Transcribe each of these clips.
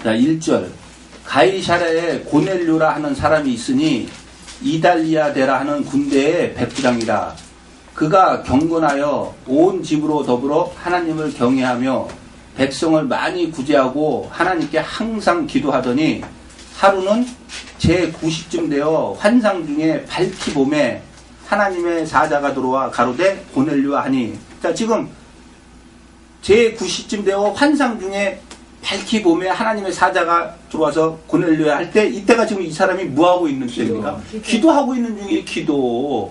자, 1절. 가이사랴에 고넬료라 하는 사람이 있으니 이달리아데라 하는 군대의 백부장이라. 그가 경건하여 온 집으로 더불어 하나님을 경외하며 백성을 많이 구제하고 하나님께 항상 기도하더니 하루는 제90쯤 되어 환상 중에 밝히 봄에 하나님의 사자가 들어와 가로되 고넬료와 하니. 자, 지금 제90쯤 되어 환상 중에 밝히 봄에 하나님의 사자가 들어와서 고넬료야 할 때, 이때가 지금 이 사람이 뭐하고 있는 때입니까? 기도하고 있는 중에 기도.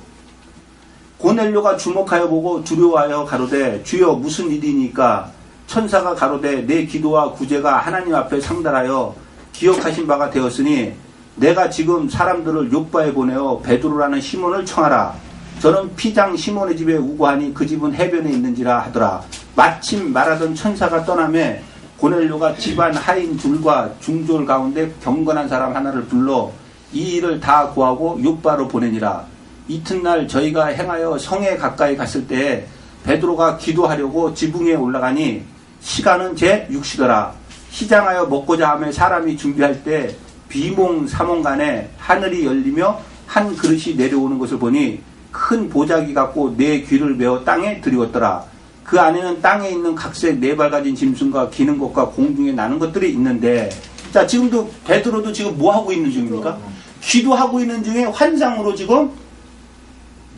고넬료가 주목하여 보고 두려워하여 가로되 주여 무슨 일이니까? 천사가 가로되 내 기도와 구제가 하나님 앞에 상달하여 기억하신 바가 되었으니 내가 지금 사람들을 요바에 보내어 베드로라는 시몬을 청하라. 저는 피장 시몬의 집에 우거하니 그 집은 해변에 있는지라 하더라. 마침 말하던 천사가 떠나매 고넬료가 집안 하인 둘과 중졸 가운데 경건한 사람 하나를 불러 이 일을 다 고하고 요바로 보내니라. 이튿날 저희가 행하여 성에 가까이 갔을 때에 베드로가 기도하려고 지붕에 올라가니 시간은 제6시더라. 시장하여 먹고자 하며 사람이 준비할 때 비몽사몽간에 하늘이 열리며 한 그릇이 내려오는 것을 보니 큰 보자기 같고 네 귀를 메어 땅에 들이웠더라. 그 안에는 땅에 있는 각색 네 발 가진 짐승과 기는 것과 공중에 나는 것들이 있는데, 자, 지금도 베드로도 지금 뭐 하고 있는 중입니까? 기도하고 있는 중에 환상으로 지금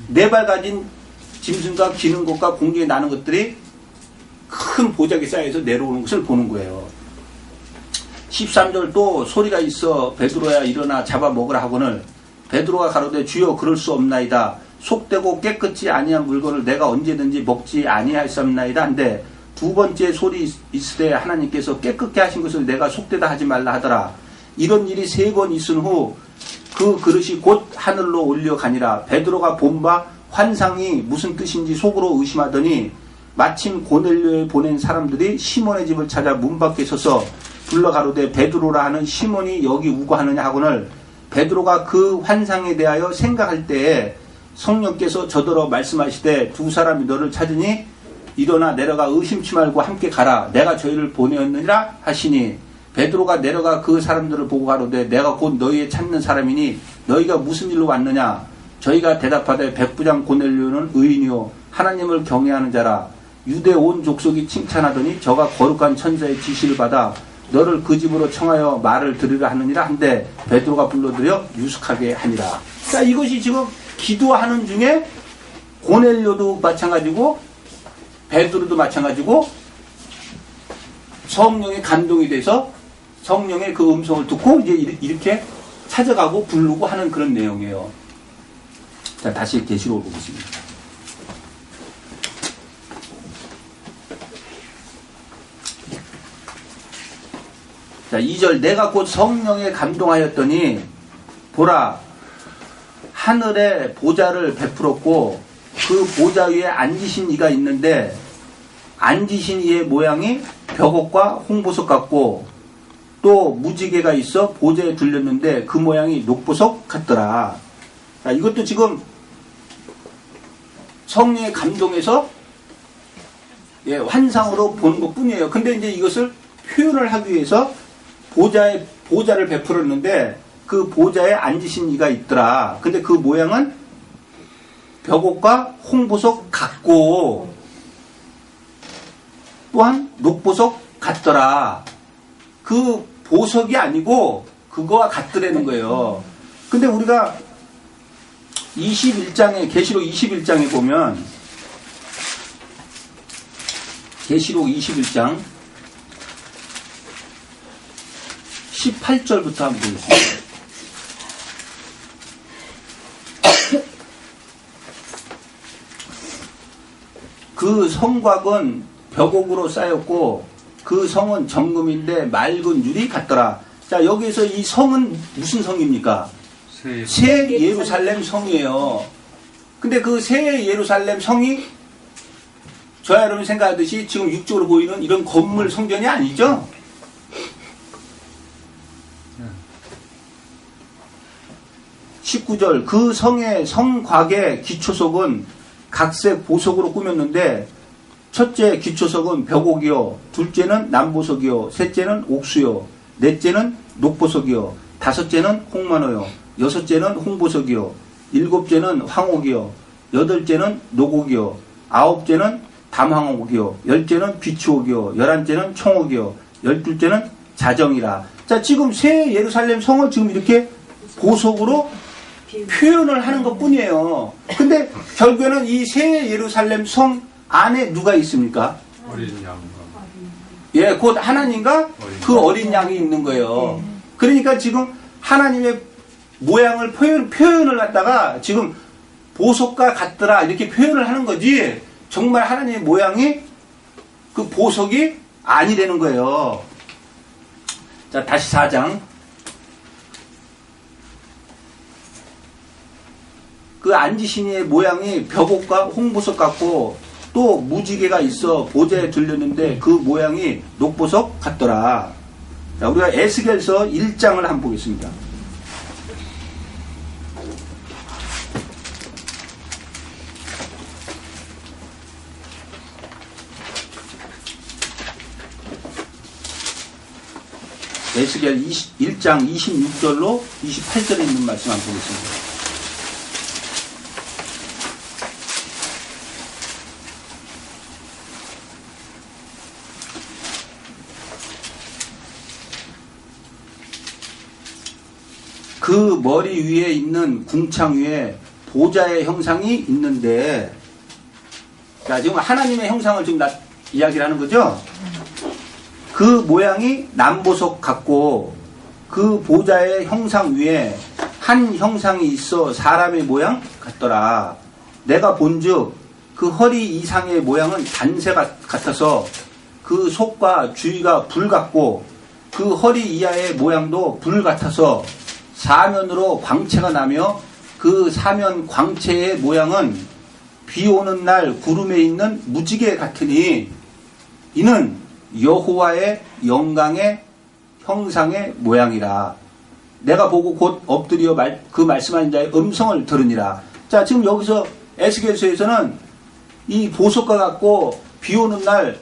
네 발 가진 짐승과 기는 것과 공중에 나는 것들이 큰 보자기 쌓여서 내려오는 것을 보는 거예요. 13절 또 소리가 있어 베드로야 일어나 잡아먹으라 하거늘 베드로가 가로되 주여 그럴 수 없나이다. 속되고 깨끗이 아니한 물건을 내가 언제든지 먹지 아니하였사옵나이다 한데 두 번째 소리 있으되 하나님께서 깨끗게 하신 것을 내가 속되다 하지 말라 하더라. 이런 일이 3번 있은 후 그 그릇이 곧 하늘로 올려가니라. 베드로가 본 바 환상이 무슨 뜻인지 속으로 의심하더니 마침 고넬료에 보낸 사람들이 시몬의 집을 찾아 문 밖에 서서 불러 가로되 베드로라 하는 시몬이 여기 우거하느냐 하거늘 베드로가 그 환상에 대하여 생각할 때에 성령께서 저더러 말씀하시되 두 사람이 너를 찾으니 일어나 내려가 의심치 말고 함께 가라. 내가 저희를 보내었느니라 하시니 베드로가 내려가 그 사람들을 보고 가로되 내가 곧 너희의 찾는 사람이니 너희가 무슨 일로 왔느냐? 저희가 대답하되 백부장 고넬료는 의인이요 하나님을 경외하는 자라. 유대 온 족속이 칭찬하더니 저가 거룩한 천사의 지시를 받아 너를 그 집으로 청하여 말을 들으라 하느니라 한데 베드로가 불러들여 유숙하게 하니라. 자, 이것이 지금 기도하는 중에 고넬료도 마찬가지고 베드로도 마찬가지고 성령의 감동이 돼서 성령의 그 음성을 듣고 이제 이렇게 찾아가고 부르고 하는 그런 내용이에요. 자, 다시 계시록을 보겠습니다. 자, 2절 내가 곧 성령에 감동하였더니 보라 하늘에 보좌를 베풀었고 그 보좌 위에 앉으신 이가 있는데 앉으신 이의 모양이 벽옥과 홍보석 같고 또 무지개가 있어 보좌에 둘렸는데 그 모양이 녹보석 같더라. 자, 이것도 지금 성령의 감동에서 환상으로 보는 것 뿐이에요. 근데 이제 이것을 표현을 하기 위해서 보좌를 베풀었는데 그 보좌에 앉으신 이가 있더라. 근데 그 모양은 벽옥과 홍보석 같고 또한 녹보석 같더라. 그 보석이 아니고 그거와 같더라는 거예요. 근데 우리가 21장에 계시록 21장에 보면 계시록 21장 18절부터 한번 보겠습니다. 그 성곽은 벽옥으로 쌓였고 그 성은 정금인데 맑은 유리 같더라. 자, 여기에서 이 성은 무슨 성입니까? 새 예루살렘 성이에요. 근데 그 새 예루살렘 성이 저야 여러분이 생각하듯이 지금 육적으로 보이는 이런 건물 성전이 아니죠? 19절 그 성의 성곽의 기초석은 각색 보석으로 꾸몄는데 첫째 기초석은 벽옥이요 둘째는 남보석이요 셋째는 옥수요 넷째는 녹보석이요, 다섯째는 홍만호요, 여섯째는 홍보석이요, 일곱째는 황옥이요, 여덟째는 노곡이요, 아홉째는 담황옥이요, 열째는 비추옥이요, 열한째는 청옥이요, 열둘째는 자정이라. 자, 지금 새 예루살렘 성을 지금 이렇게 보석으로 표현을 하는 것 뿐이에요. 근데 결국에는 이 새 예루살렘 성 안에 누가 있습니까? 어린 양. 예, 곧 하나님과 그 어린 양이 있는 거예요. 그러니까 지금 하나님의 모양을 표현을 갖다가 지금 보석과 같더라 이렇게 표현을 하는 거지, 정말 하나님의 모양이 그 보석이 아니라는 거예요. 자, 다시 4장. 그 앉으신 이의 모양이 벽옥과 홍보석 같고 또 무지개가 있어 보좌에 들렸는데 그 모양이 녹보석 같더라. 자, 우리가 에스겔서 1장을 한번 보겠습니다. 에스겔 1장 26절로 28절에 있는 말씀 한번 보겠습니다. 그 머리 위에 있는 궁창 위에 보좌의 형상이 있는데, 자, 지금 하나님의 형상을 지금 이야기를 하는 거죠? 그 모양이 남보석 같고 그 보좌의 형상 위에 한 형상이 있어 사람의 모양 같더라. 내가 본즉 그 허리 이상의 모양은 단새 같아서 그 속과 주위가 불 같고 그 허리 이하의 모양도 불 같아서 사면으로 광채가 나며 그 사면 광채의 모양은 비 오는 날 구름에 있는 무지개 같으니 이는 여호와의 영광의 형상의 모양이라. 내가 보고 곧 엎드려 그 말씀하는 자의 음성을 들으니라. 자, 지금 여기서 에스겔서에서는 이 보석과 같고 비 오는 날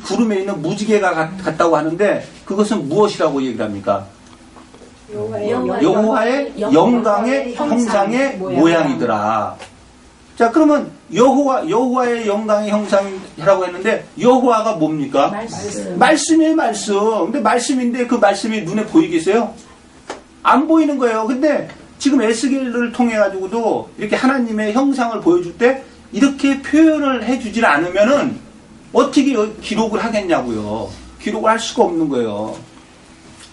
구름에 있는 무지개가 같다고 하는데 그것은 무엇이라고 얘기를 합니까? 여호와의 영광의 형상의 모양이더라. 자, 그러면 여호와의 영광의 형상이라고 했는데 여호와가 뭡니까? 말씀이에요, 말씀. 근데 말씀인데 그 말씀이 눈에 보이겠어요? 안 보이는 거예요. 근데 지금 에스겔을 통해 가지고도 이렇게 하나님의 형상을 보여줄 때 이렇게 표현을 해주질 않으면은 어떻게 기록을 하겠냐고요. 기록을 할 수가 없는 거예요.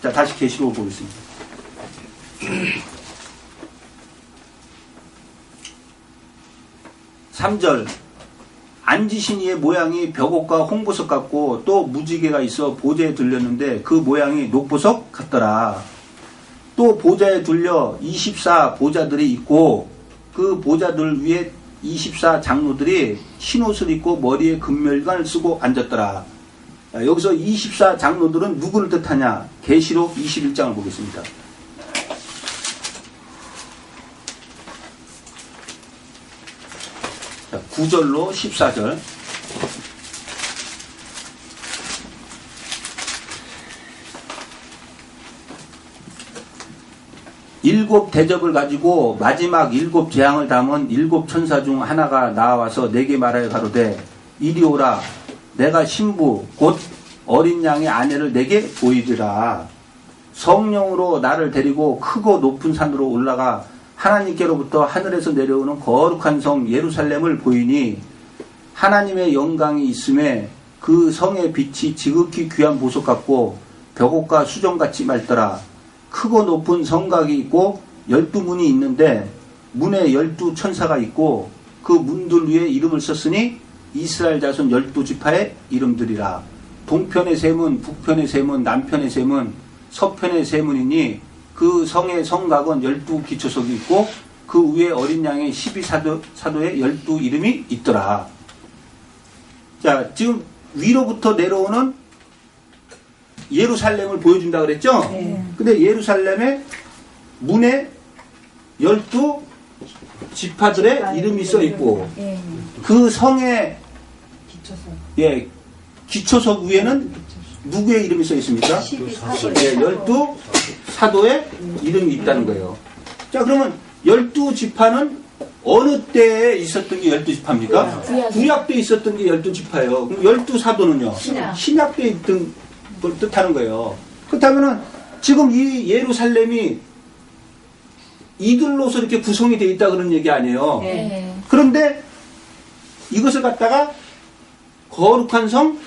자, 다시 계시록을 보겠습니다. 3절. 앉으신 이의 모양이 벽옥과 홍보석 같고 또 무지개가 있어 보좌에 들렸는데 그 모양이 녹보석 같더라. 또 보좌에 들려 24 보좌들이 있고 그 보좌들 위에 24 장로들이 흰옷을 입고 머리에 금멸관을 쓰고 앉았더라. 여기서 24 장로들은 누구를 뜻하냐? 계시록 21장을 보겠습니다. 9절로 14절. 일곱 대접을 가지고 마지막 일곱 재앙을 담은 일곱 천사 중 하나가 나와서 내게 말하여 가로되 이리 오라. 내가 신부 곧 어린 양의 아내를 내게 보이리라. 성령으로 나를 데리고 크고 높은 산으로 올라가 하나님께로부터 하늘에서 내려오는 거룩한 성 예루살렘을 보이니 하나님의 영광이 있음에 그 성의 빛이 지극히 귀한 보석 같고 벽옥과 수정같이 맑더라. 크고 높은 성곽이 있고 12문이 있는데 문에 12천사가 있고 그 문들 위에 이름을 썼으니 이스라엘 자손 12지파의 이름들이라. 동편의 세 문, 북편의 세 문, 남편의 세 문, 서편의 세 문이니 그 성의 성곽은 12기초석이 있고 그 위에 어린 양의 12사도의 12 이름이 있더라. 자, 지금 위로부터 내려오는 예루살렘을 보여준다 그랬죠? 네. 근데 예루살렘의 문에 12지파들의 이름이 써 있고 그 성의 기초석 위에는 누구의 이름이 써 있습니까? 네, 12사도의 이름이 있다는 거예요. 자, 그러면 12지파는 어느 때에 있었던 게 12지파입니까? 구약 때 있었던 게 12지파예요. 그럼 12사도는요? 신약 때 있던 걸 뜻하는 거예요. 그렇다면은 지금 이 예루살렘이 이들로서 이렇게 구성이 되어 있다 그런 얘기 아니에요. 네. 그런데 이것을 갖다가 거룩한 성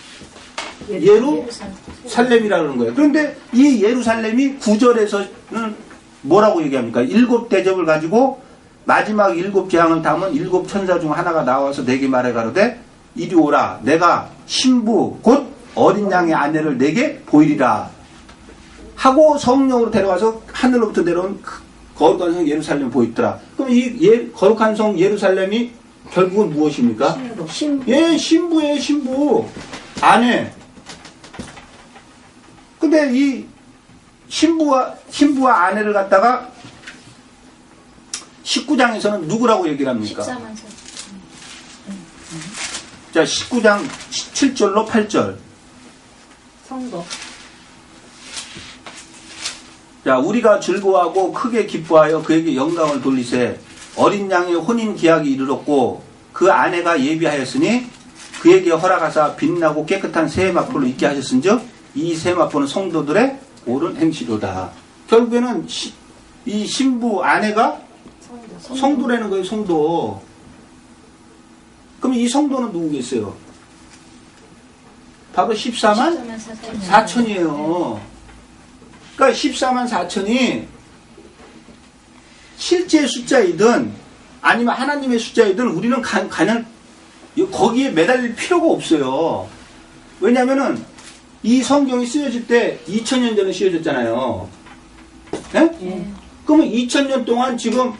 예루살렘이라고 하는 거예요. 그런데 이 예루살렘이 9절에서는 뭐라고 얘기합니까? 7 대접을 가지고 마지막 7 재앙을 담은 7 천사 중 하나가 나와서 내게 말해 가로되 이리 오라 내가 신부 곧 어린 양의 아내를 내게 보이리라 하고 성령으로 데려와서 하늘로부터 내려온 거룩한 성 예루살렘 보였더라. 그럼 이 거룩한 성 예루살렘이 결국은 무엇입니까? 신부. 예, 신부예요, 신부. 아내. 근데 이 신부와 아내를 갖다가 19장에서는 누구라고 얘기를 합니까? 14만 자, 19장 7절로 8절. 성도. 자, 우리가 즐거워하고 크게 기뻐하여 그에게 영광을 돌리세. 어린 양의 혼인 기약이 이르렀고 그 아내가 예비하였으니 그에게 허락하사 빛나고 깨끗한 새 마포를 입게 하셨은즉 이 새 마포는 성도들의 옳은 행실로다. 결국에는 이 신부 아내가 성도라는 거예요. 성도. 그럼 이 성도는 누구겠어요? 바로 14만 4천이에요. 그러니까 14만 4천이 실제 숫자이든 아니면 하나님의 숫자이든 우리는 가냥 거기에 매달릴 필요가 없어요. 왜냐하면은 이 성경이 쓰여질 때 2000년 전에 쓰여졌잖아요. 네? 예. 그러면 2000년 동안 지금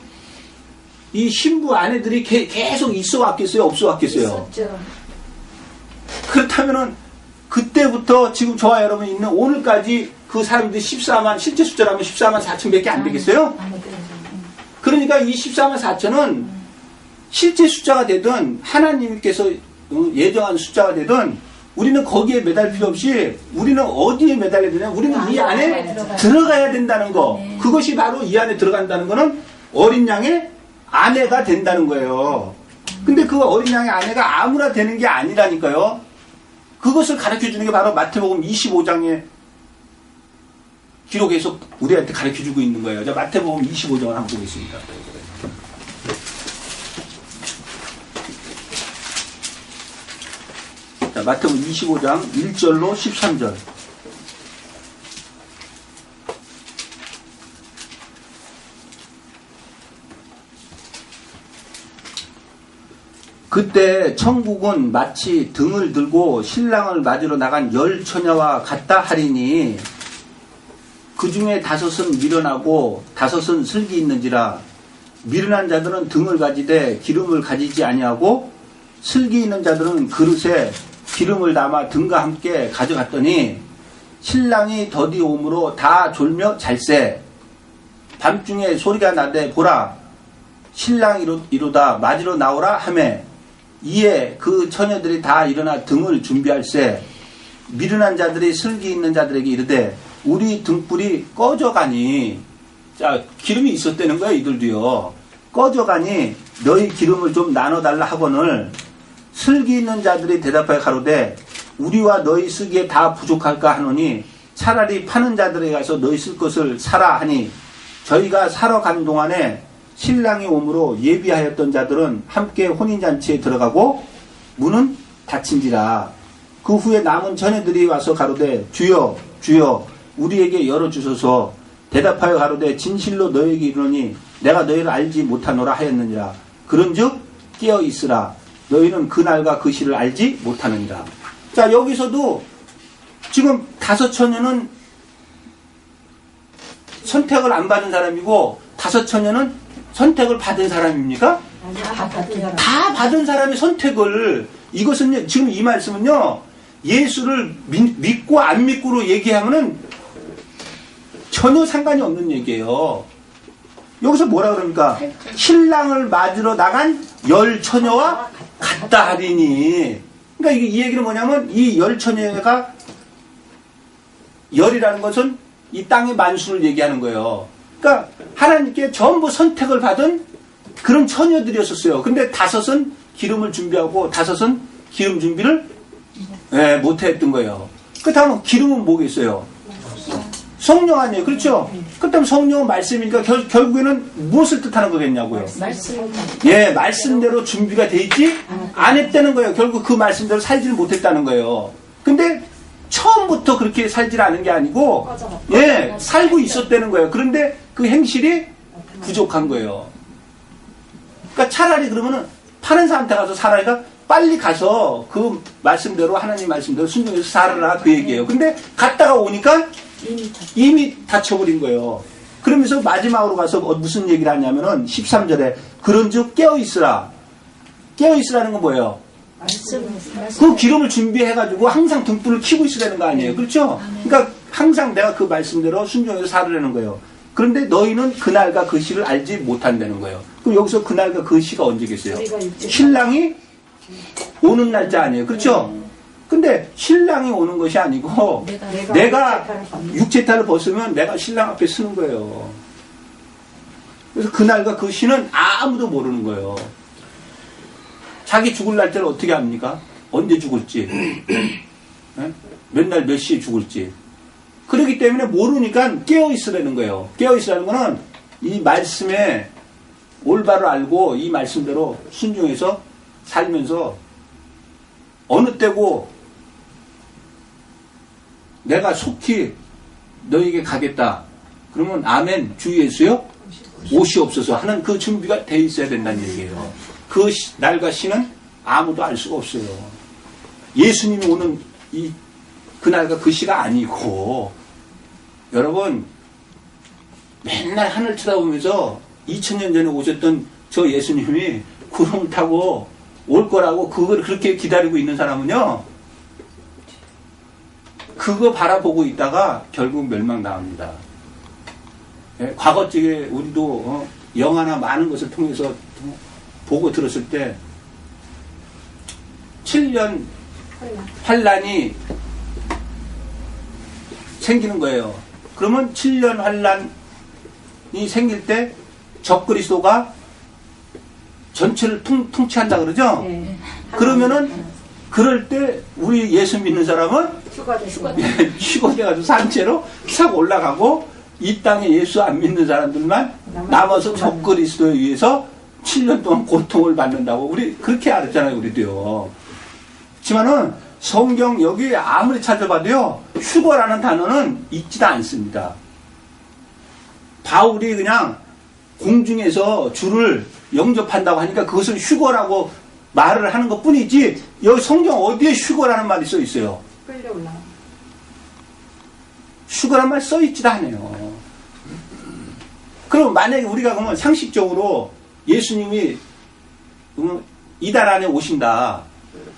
이 신부 아내들이 계속 있어 왔겠어요? 없어 왔겠어요? 있었죠. 그렇다면은 그때부터 지금 저와 여러분이 있는 오늘까지 그 사람들이 14만, 실제 숫자라면 14만 4천 밖에 안 되겠어요? 그러니까 이 14만 4천은 실제 숫자가 되든 하나님께서 예정한 숫자가 되든 우리는 거기에 매달 필요 없이 우리는 어디에 매달려야 되냐? 우리는 이 안에 들어가야 된다는 거. 그것이 바로 이 안에 들어간다는 거는 어린 양의 아내가 된다는 거예요. 근데 그 어린 양의 아내가 아무나 되는 게 아니라니까요. 그것을 가르쳐 주는 게 바로 마태복음 25장의 기록에서 우리한테 가르쳐 주고 있는 거예요. 자, 마태복음 25장을 한번 보겠습니다. 자, 마태복음 25장 1절로 13절. 그때 천국은 마치 등을 들고 신랑을 맞으러 나간 10 처녀와 같다 하리니 그 중에 5은 미련하고 5은 슬기 있는지라. 미련한 자들은 등을 가지되 기름을 가지지 아니하고 슬기 있는 자들은 그릇에 기름을 담아 등과 함께 가져갔더니 신랑이 더디 오므로 다 졸며 잘세. 밤중에 소리가 나되 보라 신랑이 이루다 맞으러 나오라 하매 이에 그 처녀들이 다 일어나 등을 준비할세. 미련한 자들이 슬기 있는 자들에게 이르되 우리 등불이 꺼져가니. 자, 기름이 있었다는 거예요. 이들도요. 꺼져가니 너희 기름을 좀 나눠달라 하거늘 슬기 있는 자들이 대답하여 가로되 우리와 너희 쓰기에 다 부족할까 하노니 차라리 파는 자들에게 가서 너희 쓸 것을 사라 하니 저희가 사러 간 동안에 신랑이 오므로 예비하였던 자들은 함께 혼인잔치에 들어가고 문은 닫힌지라. 그 후에 남은 처녀들이 와서 가로되 주여 주여 우리에게 열어주소서. 대답하여 가로되 진실로 너희에게 이르노니 내가 너희를 알지 못하노라 하였느니라. 그런즉 깨어 있으라. 너희는 그날과 그 시를 알지 못하느니라. 자, 여기서도 지금 5 처녀는 선택을 안 받은 사람이고 5 처녀는 선택을 받은 사람입니까? 다 받은 사람의 선택을. 이것은 지금 이 말씀은요 예수를 믿고 안 믿고로 얘기하면은 전혀 상관이 없는 얘기예요. 여기서 뭐라 그럽니까? 신랑을 맞으러 나간 10 처녀와 같다 하리니. 그러니까 이 얘기는 뭐냐면 이 10 처녀가 열이라는 것은 이 땅의 만수를 얘기하는 거예요. 그러니까 하나님께 전부 선택을 받은 그런 처녀들이었었어요. 근데 5은 기름을 준비하고 5은 기름 준비를 못했던 거예요. 그 다음 기름은 뭐겠어요? 성령 아니에요. 그렇죠? 그 다음 성령은 말씀이니까 결국에는 무엇을 뜻하는 거겠냐고요? 말씀. 예, 말씀대로 준비가 돼 있지 안 했다는 거예요. 결국 그 말씀대로 살지를 못했다는 거예요. 근데 처음부터 그렇게 살지 않은 게 아니고 맞아. 예, 살고 있었다는 거예요. 그런데 그 행실이 부족한 거예요. 그러니까 차라리 그러면은 파는 사람한테 가서 사라니까 빨리 가서 그 말씀대로 하나님 말씀대로 순종해서 살아라 그 얘기예요. 근데 갔다가 오니까 이미 다쳐버린 거예요. 그러면서 마지막으로 가서 무슨 얘기를 하냐면은 13절에 그런즉 깨어있으라. 깨어있으라는 건 뭐예요? 그 기름을 준비해가지고 항상 등불을 켜고 있으라는 거 아니에요. 그렇죠? 그러니까 항상 내가 그 말씀대로 순종해서 살으라는 거예요. 그런데 너희는 그날과 그 시를 알지 못한다는 거예요. 그럼 여기서 그날과 그 시가 언제겠어요? 신랑이 오는 날짜 아니에요. 그렇죠? 근데 신랑이 오는 것이 아니고 내가 육체탈을 벗으면 내가 신랑 앞에 서는 거예요. 그래서 그날과 그 시는 아무도 모르는 거예요. 자기 죽을 날짜를 어떻게 합니까? 언제 죽을지, 몇 날 몇 시에 죽을지. 그렇기 때문에 모르니까 깨어있으라는 거예요. 깨어있으라는 거는 이 말씀에 올바로 알고 이 말씀대로 순종해서 살면서 어느 때고 내가 속히 너에게 가겠다. 그러면 아멘 주 예수여 옷이 없어서 하는 그 준비가 돼 있어야 된다는 얘기예요. 그 날과 시는 아무도 알 수가 없어요. 예수님이 오는 이 그날과 그 시가 아니고 여러분 맨날 하늘 쳐다보면서 2000년 전에 오셨던 저 예수님이 구름 타고 올 거라고 그걸 그렇게 기다리고 있는 사람은요 그거 바라보고 있다가 결국 멸망당합니다. 예, 과거쪽에 우리도 영화나 많은 것을 통해서 보고 들었을 때 7년 환란이 생기는 거예요. 그러면 7년 환란이 생길 때 적그리스도가 전체를 통치한다 그러죠? 네. 그러면은 그럴 때 우리 예수 믿는 사람은 휴거돼가지고 산채로 싹 올라가고 이 땅에 예수 안 믿는 사람들만 남아서 적그리스도에 의해서 7년 동안 고통을 받는다고 우리 그렇게 알았잖아요. 우리도요. 그렇지만은 성경 여기 아무리 찾아봐도요 휴거라는 단어는 있지도 않습니다. 바울이 그냥 공중에서 주를 영접한다고 하니까 그것을 휴거라고 말을 하는 것 뿐이지 여기 성경 어디에 휴거라는 말이 써 있어요? 끌려 올라. 휴거란 말 써 있지도 않아요. 그럼 만약에 우리가 그러면 상식적으로 예수님이 이달 안에 오신다.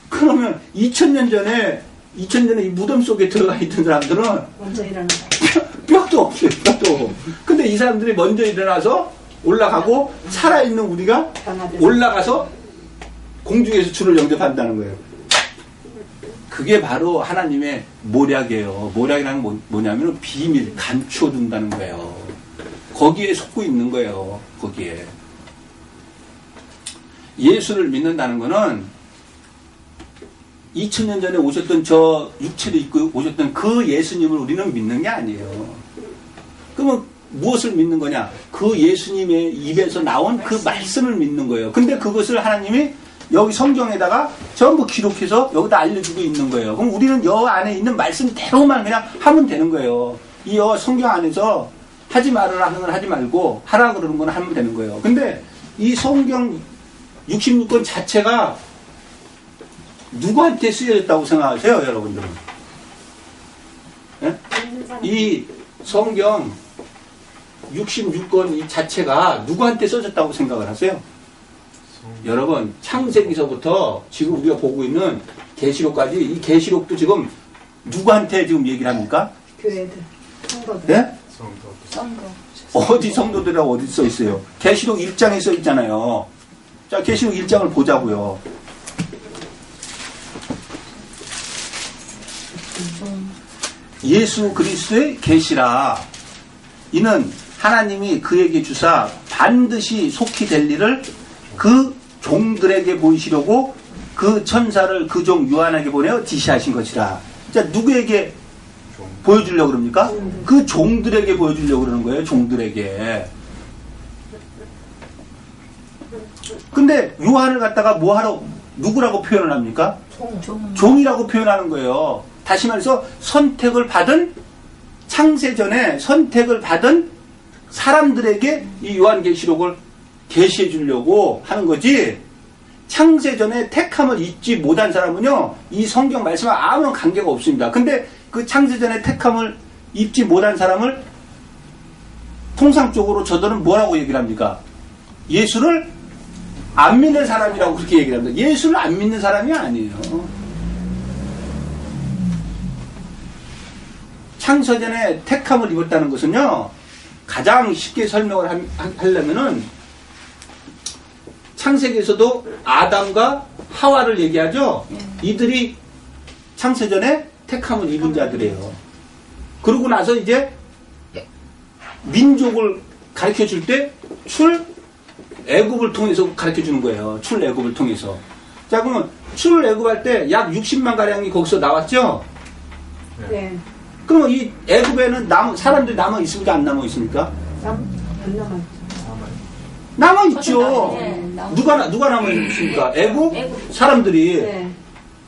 그러면 2000년 전에 이 무덤 속에 들어가 있던 사람들은 먼저 일어나. 뼈도 없어요. 뼈도. 근데 이 사람들이 먼저 일어나서 올라가고 살아있는 우리가 올라가서 공중에서 주를 영접한다는 거예요. 그게 바로 하나님의 모략이에요. 모략이라는 건 뭐냐면 비밀, 감춰둔다는 거예요. 거기에 속고 있는 거예요. 거기에. 예수를 믿는다는 거는 2000년 전에 오셨던 저 육체를 입고 오셨던 그 예수님을 우리는 믿는 게 아니에요. 그러면 무엇을 믿는 거냐? 그 예수님의 입에서 나온 그 말씀을 믿는 거예요. 근데 그것을 하나님이 여기 성경에다가 전부 기록해서 여기다 알려주고 있는 거예요. 그럼 우리는 여 안에 있는 말씀대로만 그냥 하면 되는 거예요. 이 여 성경 안에서 하지 말으라 하는 건 하지 말고 하라 그러는 건 하면 되는 거예요. 근데 이 성경 66권 자체가 누구한테 쓰여졌다고 생각하세요, 여러분들은? 예? 이 성경 66권 이 자체가 누구한테 써졌다고 생각을 하세요? 여러분, 창세기서부터 지금 우리가 보고 있는 계시록까지 이 계시록도 지금 누구한테 지금 얘기를 합니까? 교회들, 성도들. 네? 성도. 어디 성도들이라고 어디 써 있어요? 계시록 1장에 써 있잖아요. 자, 계시록 1장을 보자고요. 예수 그리스도의 계시라. 이는 하나님이 그에게 주사 반드시 속히 될 일을 그 종들에게 보이시려고 그 천사를 그 종 요한에게 보내어 지시하신 것이라. 자, 누구에게 보여주려고 그럽니까? 그 종들에게 보여주려고 그러는 거예요. 종들에게. 근데 요한을 갖다가 뭐하러 누구라고 표현을 합니까? 종이라고 표현하는 거예요. 다시 말해서 선택을 받은, 창세전에 선택을 받은 사람들에게 이 요한계시록을 계시해 주려고 하는 거지, 창세전에 택함을 잊지 못한 사람은요 이 성경 말씀과 아무런 관계가 없습니다. 근데 그 창세전에 택함을 잊지 못한 사람을 통상적으로 저들은 뭐라고 얘기를 합니까? 예수를 안 믿는 사람이라고 그렇게 얘기를 합니다. 예수를 안 믿는 사람이 아니에요. 창세전에 택함을 입었다는 것은요, 가장 쉽게 설명을 하려면은 창세기에서도 아담과 하와를 얘기하죠. 이들이 창세전에 택함을 입은 자들이에요. 그러고 나서 이제 민족을 가르쳐 줄 때 출애굽을 통해서 가르쳐 주는 거예요. 출애굽을 통해서. 자, 그러면 출애굽할 때 약 60만 가량이 거기서 나왔죠. 네. 그러면 이 애굽에는 사람들이 남아 있습니까? 안 남아 있습니까? 안 남았죠. 남아 있죠. 네, 누가 남아 있습니까? 애굽 사람들이. 네.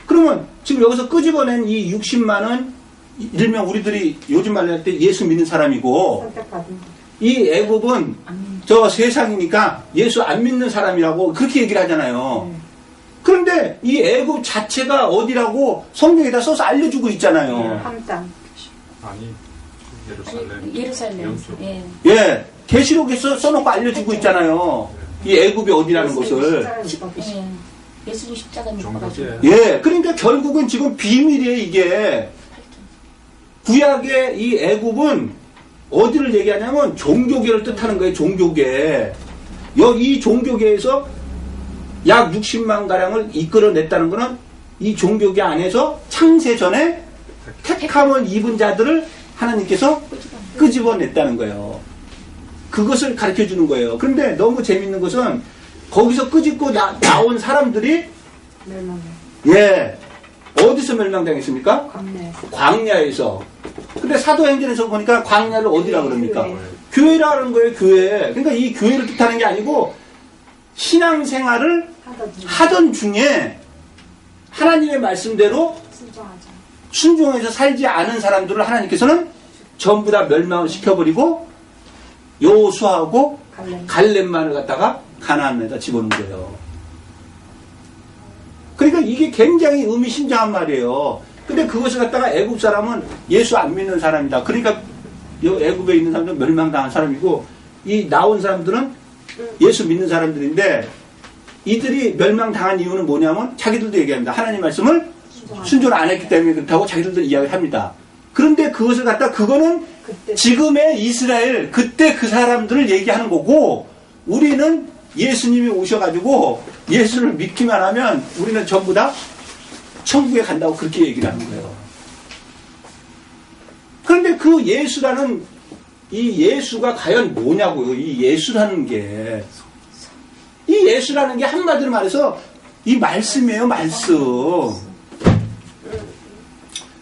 그러면 지금 여기서 끄집어낸 이 60만은 일명 우리들이 요즘 말로 할 때 예수 믿는 사람이고, 선택받은. 이 애굽은 저 세상이니까 예수 안 믿는 사람이라고 그렇게 얘기를 하잖아요. 네. 그런데 이 애굽 자체가 어디라고 성경에다 써서 알려주고 있잖아요. 함땅. 아니, 아니, 예루살렘. 예. 예, 계시록에서 써놓고 알려주고 있잖아요. 이 애굽이 어디라는 것을. 예. 예수님 십자가 못 정도지. 박아서. 예, 그러니까 결국은 지금 비밀이에요, 이게. 구약의 이 애굽은 어디를 얘기하냐면 종교계를 뜻하는 거예요, 종교계. 이 종교계에서 약 60만 가량을 이끌어냈다는 것은 이 종교계 안에서 창세전에 택함을 입은 자들을 하나님께서 끄집어냈다는 거예요. 그것을 가르쳐 주는 거예요. 그런데 너무 재밌는 것은 거기서 끄집고 나온 사람들이 멸망해. 예, 어디서 멸망당했습니까? 광내. 광야에서. 근데 사도행전에서 보니까 광야를 어디라 그럽니까? 교회. 교회라는 거예요, 교회. 그러니까 이 교회를 뜻하는 게 아니고 신앙생활을 하던 중에 하나님의 말씀대로 순종하자. 순종해서 살지 않은 사람들을 하나님께서는 전부 다 멸망을 시켜버리고 여호수아하고 갈렙만을 갖다가 가나안에다 집어넣은 거예요. 그러니까 이게 굉장히 의미심장한 말이에요. 근데 그것을 갖다가 애굽 사람은 예수 안 믿는 사람이다. 그러니까 애굽에 있는 사람들은 멸망당한 사람이고, 이 나온 사람들은 예수 믿는 사람들인데, 이들이 멸망당한 이유는 뭐냐면 자기들도 얘기합니다. 하나님 말씀을 순종을 안 했기 때문에 그렇다고 자기들도 이야기를 합니다. 그런데 그것을 갖다 그거는 지금의 이스라엘, 그때 그 사람들을 얘기하는 거고, 우리는 예수님이 오셔가지고 예수를 믿기만 하면 우리는 전부 다 천국에 간다고 그렇게 얘기를 하는 거예요. 그런데 그 예수라는, 이 예수가 과연 뭐냐고요. 이 예수라는 게, 이 예수라는 게 한마디로 말해서 이 말씀이에요, 말씀.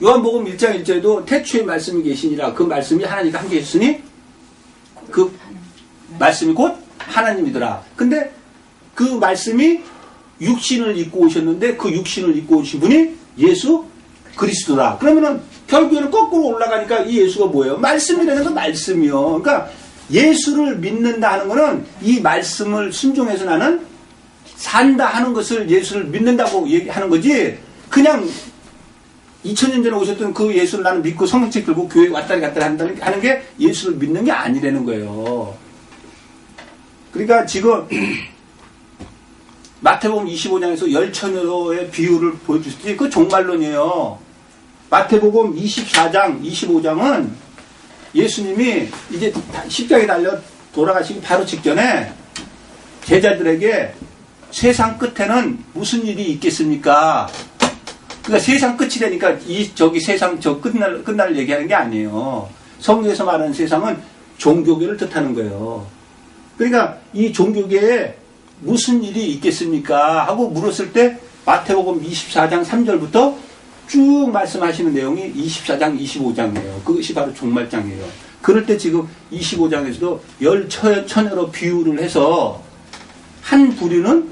요한복음 1장 1절에도 태초에 말씀이 계시니라. 그 말씀이 하나님과 함께 있으니 그 말씀이 곧 하나님이더라. 근데 그 말씀이 육신을 입고 오셨는데 그 육신을 입고 오신 분이 예수 그리스도라. 그러면은 결국에는 거꾸로 올라가니까 이 예수가 뭐예요? 말씀이라는 건 말씀이요. 그러니까 예수를 믿는다 하는 거는 이 말씀을 순종해서 나는 산다 하는 것을 예수를 믿는다고 얘기하는 거지, 그냥 2000년 전에 오셨던 그 예수를 나는 믿고 성경책 들고 교회 왔다리 갔다리 하는 게 예수를 믿는 게 아니라는 거예요. 그러니까 지금 마태복음 25장에서 열처녀의 비유를 보여주셨지, 그 종말론이에요. 마태복음 24장, 25장은 예수님이 이제 십자가에 달려 돌아가시기 바로 직전에 제자들에게 세상 끝에는 무슨 일이 있겠습니까? 그러니까 세상 끝이 되니까 저기 세상 저 끝날 얘기하는 게 아니에요. 성경에서 말하는 세상은 종교계를 뜻하는 거예요. 그러니까 이 종교계에 무슨 일이 있겠습니까? 하고 물었을 때 마태복음 24장 3절부터 쭉 말씀하시는 내용이 24장 25장이에요. 그것이 바로 종말장이에요. 그럴 때 지금 25장에서도 열처녀로 비유를 해서 한 부류는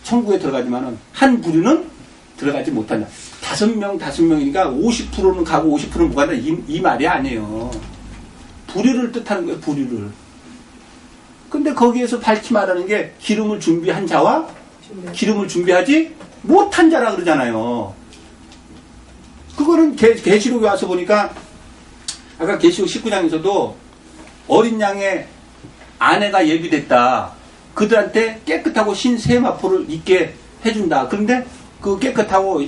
천국에 들어가지만은 한 부류는 들어가지 못한다. 5명이니까 50%는 가고 50%는 못 간다. 이 말이 아니에요. 부류를 뜻하는 거예요. 부류를. 근데 거기에서 밝히 말하는 게 기름을 준비한 자와 기름을 준비하지 못한 자라 그러잖아요. 그거는 계시록에 와서 보니까 아까 계시록 19장에서도 어린 양의 아내가 예비됐다. 그들한테 깨끗하고 신 세마포를 입게 해준다. 그런데 그 깨끗하고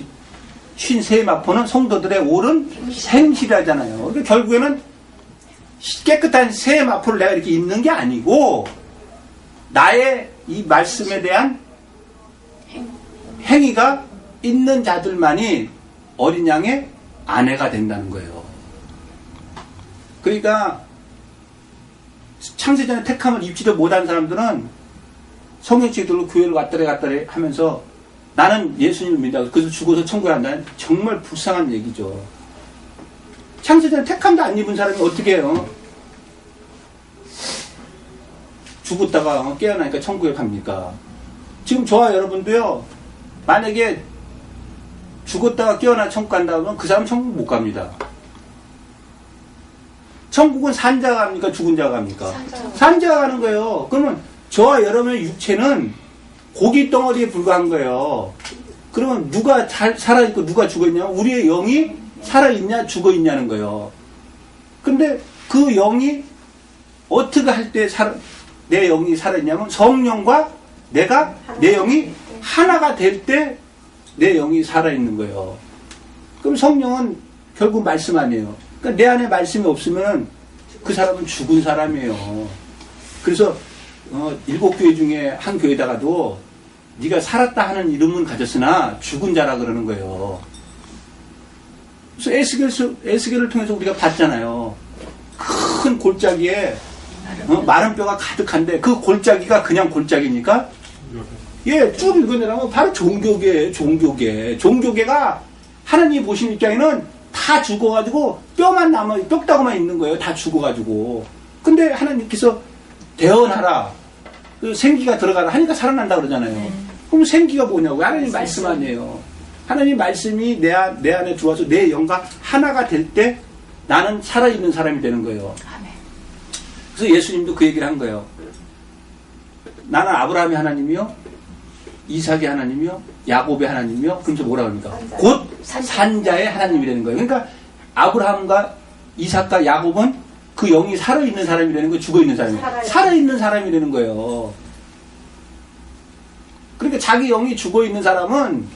신 세마포는 성도들의 옳은 행실이라잖아요. 그러니까 결국에는 깨끗한 세마포를 내가 이렇게 입는 게 아니고 나의 이 말씀에 대한 행위가 있는 자들만이 어린 양의 아내가 된다는 거예요. 그러니까 창세전에 택함을 입지도 못한 사람들은 성경책들로 교회를 왔다리 하면서 나는 예수님을 믿는다. 그래서 죽어서 천국에 간다는 정말 불쌍한 얘기죠. 창세전에 택함도 안 입은 사람이 어떻게 해요? 죽었다가 깨어나니까 천국에 갑니까? 지금 저와 여러분도요, 만약에 죽었다가 깨어나 천국 간다 그러면 그 사람 천국 못 갑니다. 천국은 산자가 갑니까? 죽은 자가 갑니까? 산자가 가는 거예요. 그러면 저와 여러분의 육체는 고기 덩어리에 불과한 거예요. 그러면 누가 살아있고 누가 죽어있냐면 우리의 영이 살아있냐 죽어있냐는 거예요. 근데 그 영이 어떻게 할 때 내 영이 살아있냐면 성령과 내 영이 하나가 될 때 내 영이 살아있는 거예요. 그럼 성령은 결국 말씀 아니에요. 그러니까 내 안에 말씀이 없으면 그 사람은 죽은 사람이에요. 그래서 7교회 중에 한 교회다가도 네가 살았다 하는 이름은 가졌으나 죽은 자라 그러는 거예요. 그래서 에스겔을 통해서 우리가 봤잖아요. 큰 골짜기에 마른 뼈가 가득한데 그 골짜기가 그냥 골짜기입니까? 예, 쭉 읽어내라면 바로 종교계예요. 종교계가 하나님이 보시는 입장에는 다 죽어가지고 뼈다구만 있는 거예요. 다 죽어가지고. 근데 하나님께서 대언하라. 생기가 들어가라 하니까 살아난다 그러잖아요. 그럼 생기가 뭐냐고요? 하나님 말씀 아니에요. 하나님 말씀이 내 안에 들어와서 내 영과 하나가 될 때 나는 살아있는 사람이 되는 거예요. 그래서 예수님도 그 얘기를 한 거예요. 나는 아브라함의 하나님이요, 이삭의 하나님이요, 야곱의 하나님이요. 그럼 저 뭐라 합니까? 곧 산자의 하나님이 되는 거예요. 그러니까 아브라함과 이삭과 야곱은 그 영이 살아있는 사람이 되는 거예요, 죽어있는 사람이. 살아있는 사람이 되는 거예요. 그러니까 자기 영이 죽어있는 사람은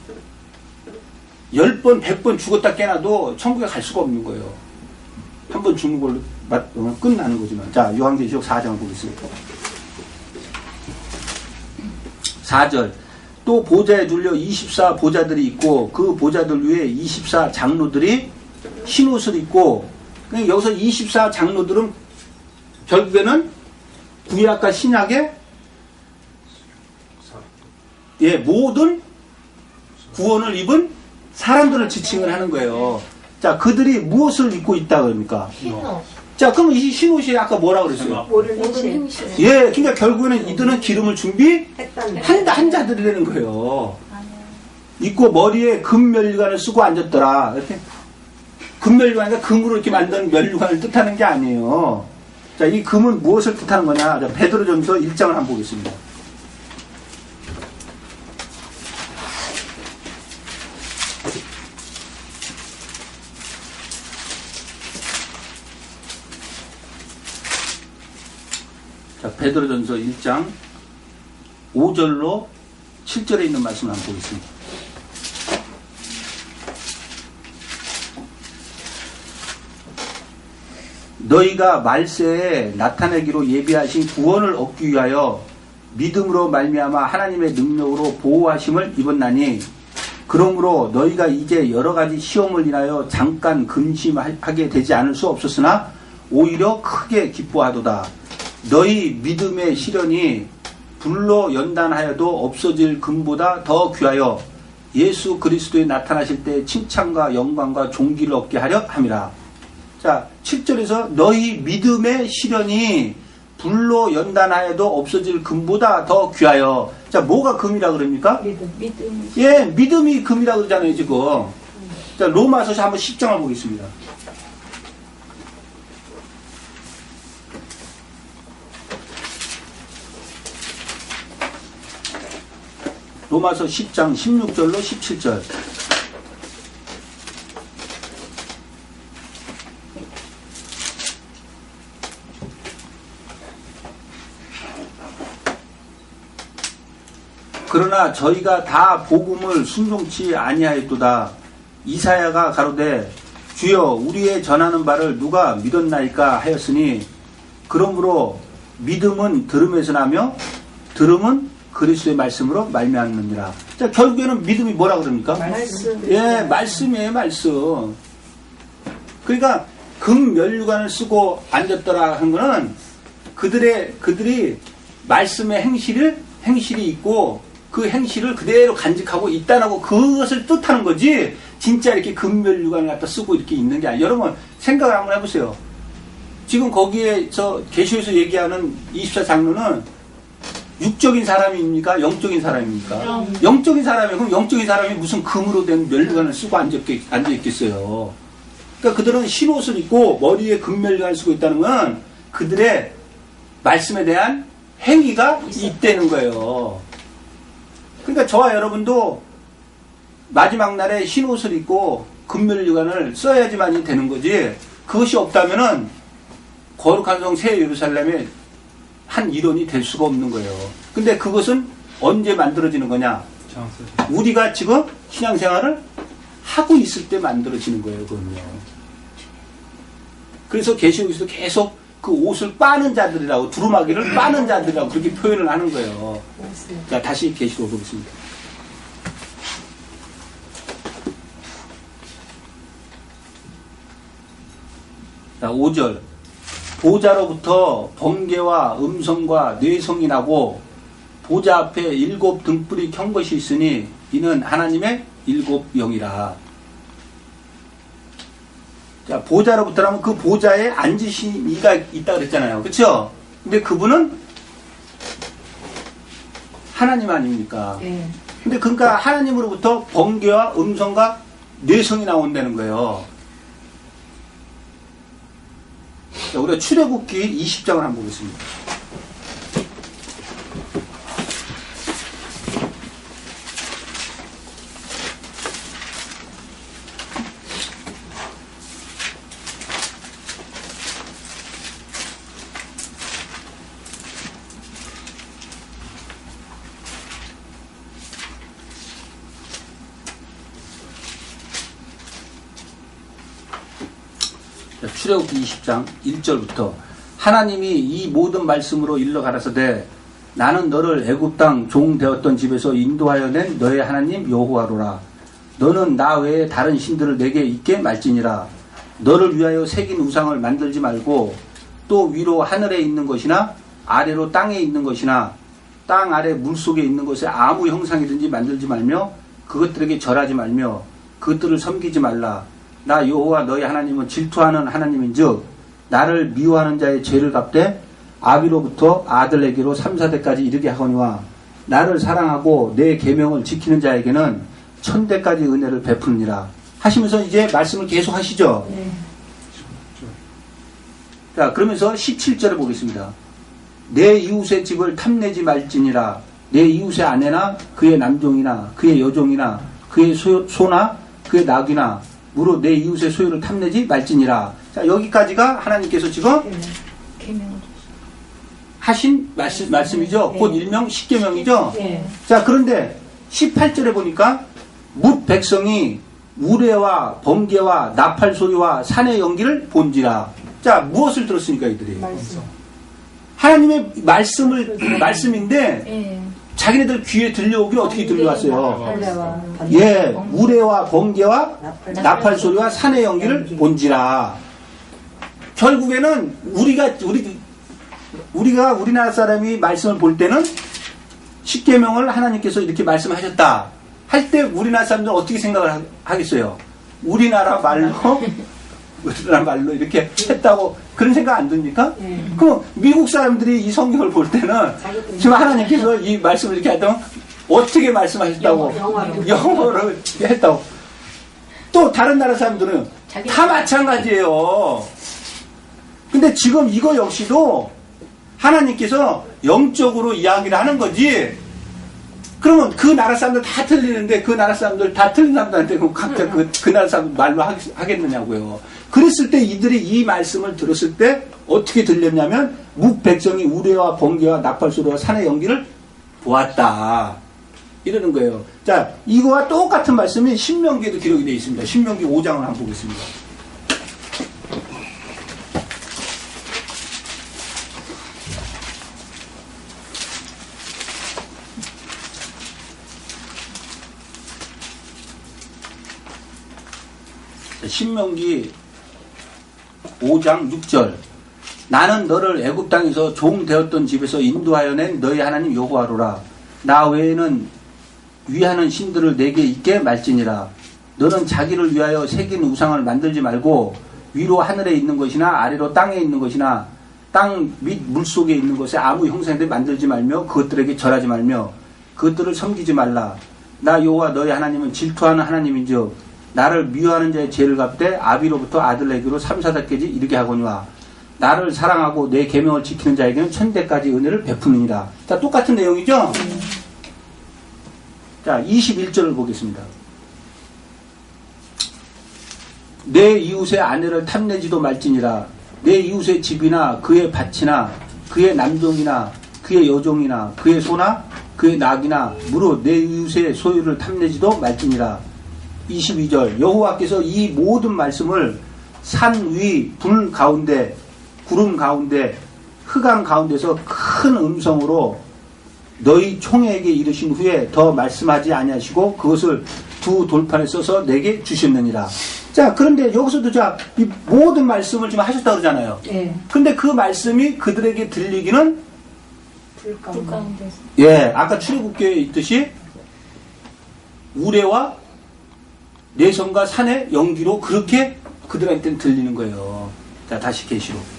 10번, 100번 죽었다 깨나도 천국에 갈 수가 없는 거예요. 한 번 죽는 걸로 끝나는 거지만. 자, 요한계시록 4장을 보겠습니다. 4절. 또 보좌에 둘려 24 보좌들이 있고 그 보좌들 위에 24 장로들이 흰옷을 입고, 여기서 24 장로들은 결국에는 구약과 신약의 모든 구원을 입은 사람들을 지칭을 하는 거예요. 자, 그들이 무엇을 입고 있다 그럽니까? 흰옷. 자, 그럼 이 흰옷이 아까 뭐라 그랬어요? 모르는 모든 신. 행실. 예, 그러니까 결국에는 이들은 기름을 준비한 자들이 되는 거예요. 입고 머리에 금면류관을 쓰고 앉았더라. 이렇게 금면류관이니까 금으로 이렇게 만든 면류관을 뜻하는 게 아니에요. 자, 이 금은 무엇을 뜻하는 거냐? 자, 베드로전서 1장을 한번 보겠습니다. 자, 베드로전서 1장 5절로 7절에 있는 말씀을 한번 보겠습니다. 너희가 말세에 나타내기로 예비하신 구원을 얻기 위하여 믿음으로 말미암아 하나님의 능력으로 보호하심을 입었나니 그러므로 너희가 이제 여러 가지 시험을 인하여 잠깐 근심하게 되지 않을 수 없었으나 오히려 크게 기뻐하도다. 너희 믿음의 시련이 불로 연단하여도 없어질 금보다 더 귀하여 예수 그리스도에 나타나실 때 칭찬과 영광과 존귀를 얻게 하려 함이라. 자, 7절에서 너희 믿음의 시련이 불로 연단하여도 없어질 금보다 더 귀하여. 자, 뭐가 금이라 그럽니까? 믿음. 예, 믿음이 금이라 그러잖아요, 지금. 자, 로마서 한번 10장을 보겠습니다. 로마서 10장 16절로 17절. 그러나 저희가 다 복음을 순종치 아니하였도다. 이사야가 가로되 주여 우리의 전하는 바를 누가 믿었나이까 하였으니 그러므로 믿음은 들음에서 나며 들음은 그리스도의 말씀으로 말미암느니라. 자, 결국에는 믿음이 뭐라 그럽니까? 말씀. 예, 말씀이에요, 말씀. 그러니까 금면류관을 쓰고 앉았더라 한 거는 그들이 말씀의 행실이 있고 그 행실을 그대로 간직하고 있다라고 그것을 뜻하는 거지, 진짜 이렇게 금면류관을 갖다 쓰고 이렇게 있는 게 아니에요. 여러분 생각을 한번 해보세요. 지금 거기에서 계시에서 얘기하는 24장로는 육적인 사람입니까? 영적인 사람입니까? 영적인 사람이에요. 그럼 영적인 사람이 무슨 금으로 된 면류관을 쓰고 앉아있겠어요. 그러니까 그들은 흰옷을 입고 머리에 금면류관을 쓰고 있다는 건 그들의 말씀에 대한 행위가 있다는 거예요. 그러니까 저와 여러분도 마지막 날에 흰옷을 입고 금면류관을 써야지만이 되는 거지, 그것이 없다면은 거룩한 성 새 예루살렘에 한 일원이 될 수가 없는 거예요. 근데 그것은 언제 만들어지는 거냐? 우리가 지금 신앙생활을 하고 있을 때 만들어지는 거예요, 그건요. 그래서 계시록에서도 계속 그 옷을 빠는 자들이라고, 두루마기를 빠는 자들이라고 그렇게 표현을 하는 거예요. 자, 다시 계시록 보겠습니다. 자, 5절. 보좌로부터 번개와 음성과 뇌성이 나고 보좌 앞에 7 등불이 켠 것이 있으니 이는 하나님의 7 영이라. 자, 보좌로부터라면 그 보좌에 앉으신 이가 있다 그랬잖아요. 그렇죠? 근데 그분은 하나님 아닙니까? 네. 근데 그러니까 하나님으로부터 번개와 음성과 뇌성이 나온다는 거예요. 자, 우리가 출애굽기 20장을 한번 보겠습니다. 출애굽기 20장 1절부터 하나님이 이 모든 말씀으로 일러 가라사대 나는 너를 애굽 땅 종 되었던 집에서 인도하여 낸 너의 하나님 여호와로라. 너는 나 외에 다른 신들을 내게 있게 말지니라. 너를 위하여 새긴 우상을 만들지 말고 또 위로 하늘에 있는 것이나 아래로 땅에 있는 것이나 땅 아래 물속에 있는 것에 아무 형상이든지 만들지 말며 그것들에게 절하지 말며 그것들을 섬기지 말라. 나 여호와 너희 하나님은 질투하는 하나님인즉 나를 미워하는 자의 죄를 갚되 아비로부터 아들에게로 3, 4대까지 이르게 하거니와 나를 사랑하고 내 계명을 지키는 자에게는 1000대까지 은혜를 베푸느니라 하시면서 이제 말씀을 계속 하시죠. 네. 자, 그러면서 17절을 보겠습니다. 내 이웃의 집을 탐내지 말지니라. 내 이웃의 아내나 그의 남종이나 그의 여종이나 그의 소나 그의 낙이나 무릇 내 이웃의 소유를 탐내지 말지니라. 자, 여기까지가 하나님께서 지금 하신 말씀이죠. 네. 곧 일명 십계명이죠. 네. 자, 그런데 18절에 보니까 뭇 백성이 우레와 번개와 나팔 소리와 산의 연기를 본지라. 자, 무엇을 들었습니까 이들이? 말씀. 하나님의 말씀인데 예. 자기네들 귀에 들려오길 어떻게 들려왔어요? 할례와 예, 우레와 번개와 나팔 소리와 산의 연기를 본지라. 결국에는 우리가 우리나라 사람이 말씀을 볼 때는 십계명을 하나님께서 이렇게 말씀하셨다 할 때 우리나라 사람들은 어떻게 생각을 하겠어요? 우리나라 말로 이렇게 했다고 그런 생각 안 듭니까? 그럼 미국 사람들이 이 성경을 볼 때는 지금 하나님께서 이 말씀을 이렇게 했다면 어떻게 말씀하셨다고 영어로 했다고 또 다른 나라 사람들은 다 마찬가지예요. 근데 지금 이거 역시도 하나님께서 영적으로 이야기를 하는 거지. 그러면 그 나라 사람들 다 틀리는데 그 나라 사람들 다 틀린 사람들한테 각자 그 나라 사람들 말로 하겠느냐고요. 그랬을 때 이들이 이 말씀을 들었을 때 어떻게 들렸냐면 묵백성이 우레와 번개와 나팔소리와 산의 연기를 보았다. 이러는 거예요. 자, 이거와 똑같은 말씀이 신명기에도 기록이 되어 있습니다. 신명기 5장을 한번 보겠습니다. 신명기 5장 6절 나는 너를 애굽 땅에서 종 되었던 집에서 인도하여 낸 너희 하나님 여호와로라. 나 외에는 위하는 신들을 내게 있게 말지니라. 너는 자기를 위하여 새긴 우상을 만들지 말고 위로 하늘에 있는 것이나 아래로 땅에 있는 것이나 땅 및 물속에 있는 것에 아무 형상들 만들지 말며 그것들에게 절하지 말며 그것들을 섬기지 말라. 나 여호와 너희 하나님은 질투하는 하나님인즉 나를 미워하는 자의 죄를 갚되 아비로부터 아들에게로 3,4대까지 이르게 하거니와 나를 사랑하고 내 계명을 지키는 자에게는 천대까지 은혜를 베푸느니라. 자, 똑같은 내용이죠? 자, 21절을 보겠습니다. 내 이웃의 아내를 탐내지도 말지니라. 내 이웃의 집이나 그의 밭이나 그의 남종이나 그의 여종이나 그의 소나 그의 낙이나 무릇 내 이웃의 소유를 탐내지도 말지니라. 22절 여호와께서 이 모든 말씀을 산 위 불 가운데 구름 가운데 흑암 가운데서 큰 음성으로 너희 총회에게 이르신 후에 더 말씀하지 아니하시고 그것을 두 돌판에 써서 내게 주셨느니라. 자, 그런데 여기서도 이 모든 말씀을 지금 하셨다고 그러잖아요. 예. 근데 그 말씀이 그들에게 들리기는 불 불 가운데서. 예, 아까 출애굽기에 있듯이 우레와 내성과 산의 연기로 그렇게 그들한테는 들리는 거예요. 자, 다시 계시록.